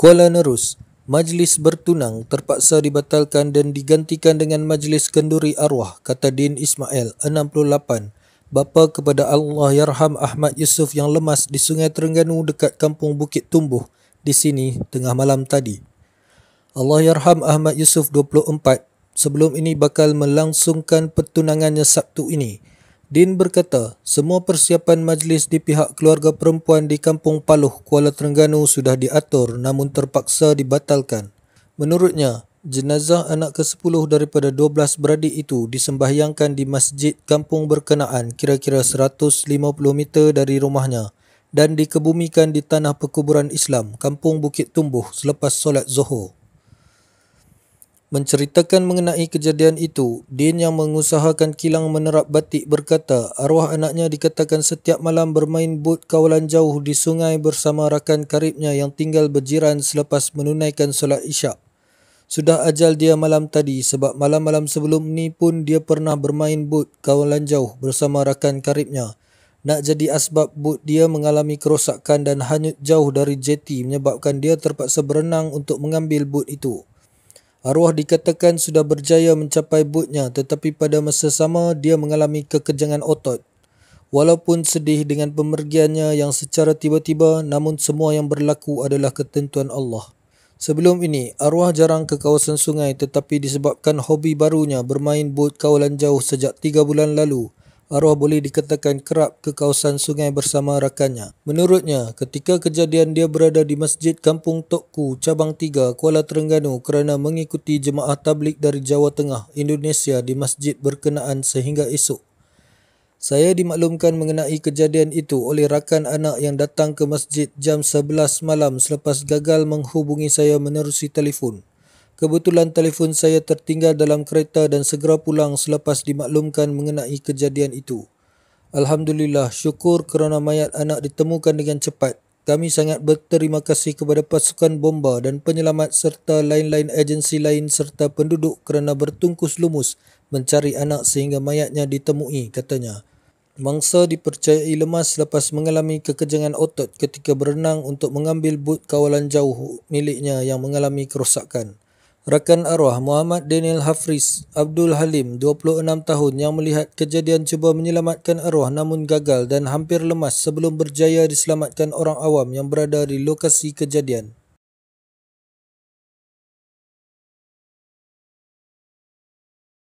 Kuala Nerus, majlis bertunang terpaksa dibatalkan dan digantikan dengan majlis kenduri arwah, kata Din Ismail, 68, bapa kepada Allahyarham Ahmad Yusof yang lemas di Sungai Terengganu dekat kampung Bukit Tumbuh di sini tengah malam tadi. Allahyarham Ahmad Yusof, 24, sebelum ini bakal melangsungkan pertunangannya Sabtu ini. Din berkata, semua persiapan majlis di pihak keluarga perempuan di Kampung Paluh, Kuala Terengganu sudah diatur namun terpaksa dibatalkan. Menurutnya, jenazah anak ke-10 daripada 12 beradik itu disembahyangkan di masjid kampung berkenaan kira-kira 150 meter dari rumahnya dan dikebumikan di tanah perkuburan Islam, Kampung Bukit Tumbuh selepas solat Zuhur. Menceritakan mengenai kejadian itu, Din yang mengusahakan kilang menerap batik berkata arwah anaknya dikatakan setiap malam bermain bot kawalan jauh di sungai bersama rakan karibnya yang tinggal berjiran selepas menunaikan solat Isyak. Sudah ajal dia malam tadi sebab malam-malam sebelum ni pun dia pernah bermain bot kawalan jauh bersama rakan karibnya. Nak jadi asbab bot dia mengalami kerosakan dan hanyut jauh dari jeti menyebabkan dia terpaksa berenang untuk mengambil bot itu. Arwah dikatakan sudah berjaya mencapai botnya tetapi pada masa sama dia mengalami kekejangan otot. Walaupun sedih dengan pemergiannya yang secara tiba-tiba, namun semua yang berlaku adalah ketentuan Allah. Sebelum ini, arwah jarang ke kawasan sungai tetapi disebabkan hobi barunya bermain bot kawalan jauh sejak 3 bulan lalu, arwah boleh dikatakan kerap ke kawasan sungai bersama rakannya. Menurutnya, ketika kejadian dia berada di Masjid Kampung Tokku, Cabang 3, Kuala Terengganu kerana mengikuti jemaah tabligh dari Jawa Tengah, Indonesia di masjid berkenaan sehingga esok. Saya dimaklumkan mengenai kejadian itu oleh rakan anak yang datang ke masjid jam 11 malam selepas gagal menghubungi saya menerusi telefon. Kebetulan telefon saya tertinggal dalam kereta dan segera pulang selepas dimaklumkan mengenai kejadian itu. Alhamdulillah, syukur kerana mayat anak ditemukan dengan cepat. Kami sangat berterima kasih kepada pasukan bomba dan penyelamat serta lain-lain agensi lain serta penduduk kerana bertungkus lumus mencari anak sehingga mayatnya ditemui, katanya. Mangsa dipercayai lemas selepas mengalami kekejangan otot ketika berenang untuk mengambil bot kawalan jauh miliknya yang mengalami kerosakan. Rakan arwah Muhammad Daniel Hafriz Abdul Halim, 26 tahun yang melihat kejadian cuba menyelamatkan arwah namun gagal dan hampir lemas sebelum berjaya diselamatkan orang awam yang berada di lokasi kejadian.